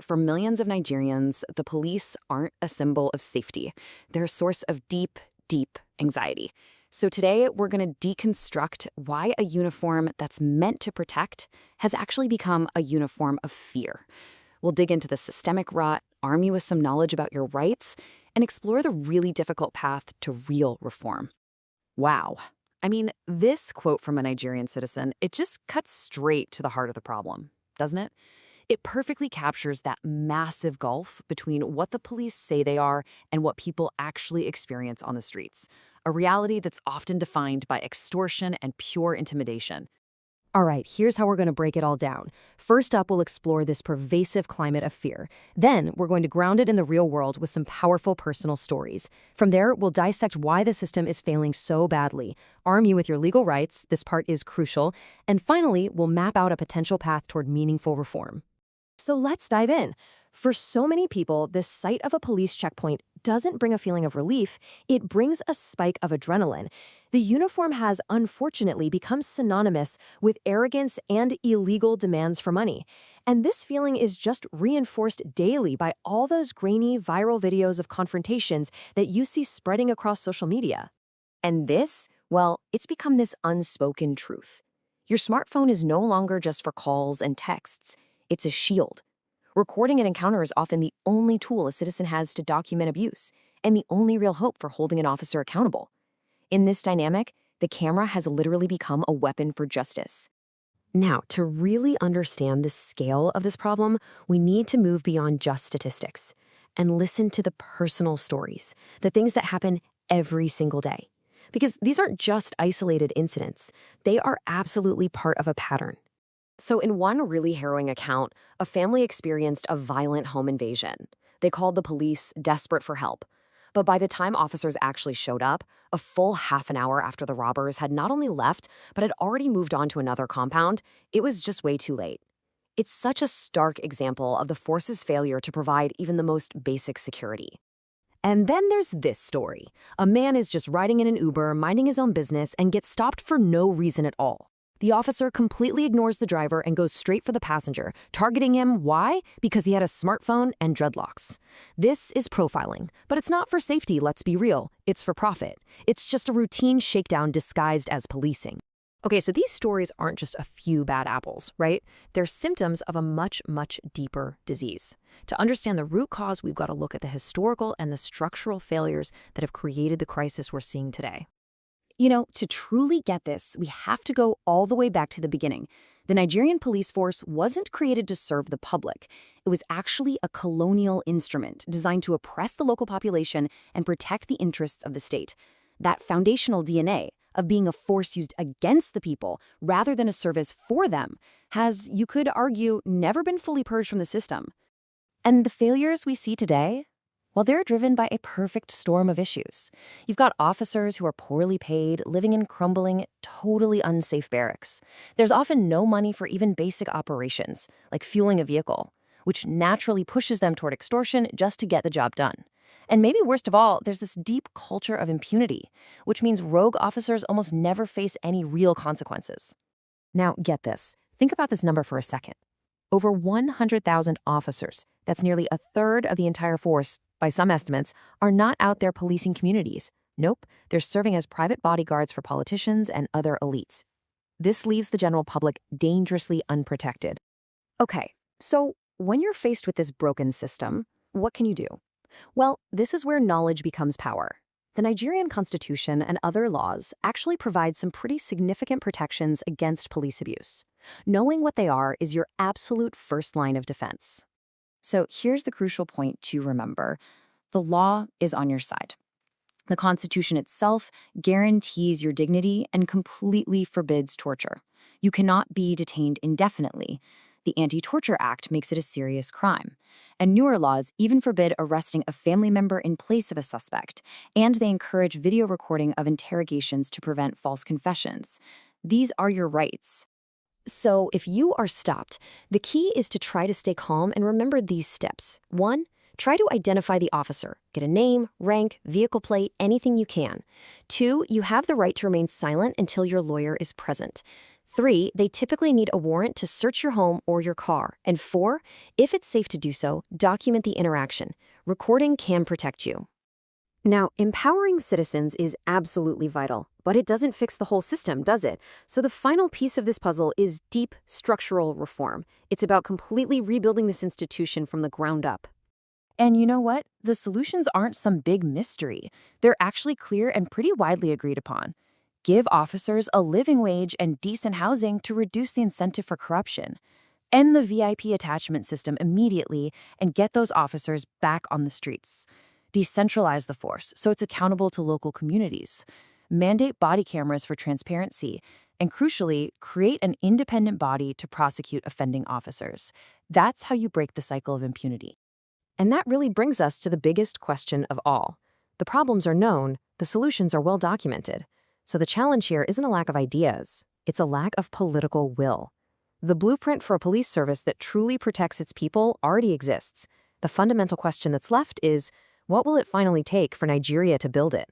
For millions of Nigerians, the police aren't a symbol of safety. They're a source of deep, deep anxiety. So today, we're going to deconstruct why a uniform that's meant to protect has actually become a uniform of fear. We'll dig into the systemic rot, arm you with some knowledge about your rights, and explore the really difficult path to real reform. Wow. This quote from a Nigerian citizen, it just cuts straight to the heart of the problem, doesn't it? It perfectly captures that massive gulf between what the police say they are and what people actually experience on the streets, a reality that's often defined by extortion and pure intimidation. All right, here's how we're going to break it all down. First up, we'll explore this pervasive climate of fear. Then, we're going to ground it in the real world with some powerful personal stories. From there, we'll dissect why the system is failing so badly, arm you with your legal rights, this part is crucial, and finally, we'll map out a potential path toward meaningful reform. So let's dive in. For so many people, the sight of a police checkpoint doesn't bring a feeling of relief, it brings a spike of adrenaline. The uniform has unfortunately become synonymous with arrogance and illegal demands for money. And this feeling is just reinforced daily by all those grainy, viral videos of confrontations that you see spreading across social media. And this, well, it's become this unspoken truth. Your smartphone is no longer just for calls and texts. It's a shield. Recording an encounter is often the only tool a citizen has to document abuse, and the only real hope for holding an officer accountable. In this dynamic, the camera has literally become a weapon for justice. Now, to really understand the scale of this problem, we need to move beyond just statistics and listen to the personal stories, the things that happen every single day. Because these aren't just isolated incidents, they are absolutely part of a pattern. So in one really harrowing account, a family experienced a violent home invasion. They called the police, desperate for help. But by the time officers actually showed up, a full half an hour after the robbers had not only left, but had already moved on to another compound, it was just way too late. It's such a stark example of the force's failure to provide even the most basic security. And then there's this story. A man is just riding in an Uber, minding his own business, and gets stopped for no reason at all. The officer completely ignores the driver and goes straight for the passenger, targeting him. Why? Because he had a smartphone and dreadlocks. This is profiling, but it's not for safety, let's be real. It's for profit. It's just a routine shakedown disguised as policing. Okay, so these stories aren't just a few bad apples, right? They're symptoms of a much, much deeper disease. To understand the root cause, we've got to look at the historical and the structural failures that have created the crisis we're seeing today. To truly get this, we have to go all the way back to the beginning. The Nigerian police force wasn't created to serve the public. It was actually a colonial instrument designed to oppress the local population and protect the interests of the state. That foundational DNA of being a force used against the people rather than a service for them has, you could argue, never been fully purged from the system. And the failures we see today? Well, they're driven by a perfect storm of issues. You've got officers who are poorly paid, living in crumbling, totally unsafe barracks. There's often no money for even basic operations, like fueling a vehicle, which naturally pushes them toward extortion just to get the job done. And maybe worst of all, there's this deep culture of impunity, which means rogue officers almost never face any real consequences. Now, get this. Think about this number for a second. Over 100,000 officers, that's nearly a third of the entire force, by some estimates, are not out there policing communities. Nope, they're serving as private bodyguards for politicians and other elites. This leaves the general public dangerously unprotected. Okay, so when you're faced with this broken system, what can you do? Well, this is where knowledge becomes power. The Nigerian Constitution and other laws actually provide some pretty significant protections against police abuse. Knowing what they are is your absolute first line of defense. So here's the crucial point to remember. The law is on your side. The Constitution itself guarantees your dignity and completely forbids torture. You cannot be detained indefinitely. The Anti-Torture Act makes it a serious crime. And newer laws even forbid arresting a family member in place of a suspect, and they encourage video recording of interrogations to prevent false confessions. These are your rights. So if you are stopped, the key is to try to stay calm and remember these steps. 1, try to identify the officer. Get a name, rank, vehicle plate, anything you can. 2, you have the right to remain silent until your lawyer is present. 3, they typically need a warrant to search your home or your car. And 4, if it's safe to do so, document the interaction. Recording can protect you. Now, empowering citizens is absolutely vital, but it doesn't fix the whole system, does it? So the final piece of this puzzle is deep structural reform. It's about completely rebuilding this institution from the ground up. And you know what? The solutions aren't some big mystery. They're actually clear and pretty widely agreed upon. Give officers a living wage and decent housing to reduce the incentive for corruption. End the VIP attachment system immediately and get those officers back on the streets. Decentralize the force so it's accountable to local communities. Mandate body cameras for transparency. And crucially, create an independent body to prosecute offending officers. That's how you break the cycle of impunity. And that really brings us to the biggest question of all. The problems are known, the solutions are well documented. So the challenge here isn't a lack of ideas, it's a lack of political will. The blueprint for a police service that truly protects its people already exists. The fundamental question that's left is, what will it finally take for Nigeria to build it?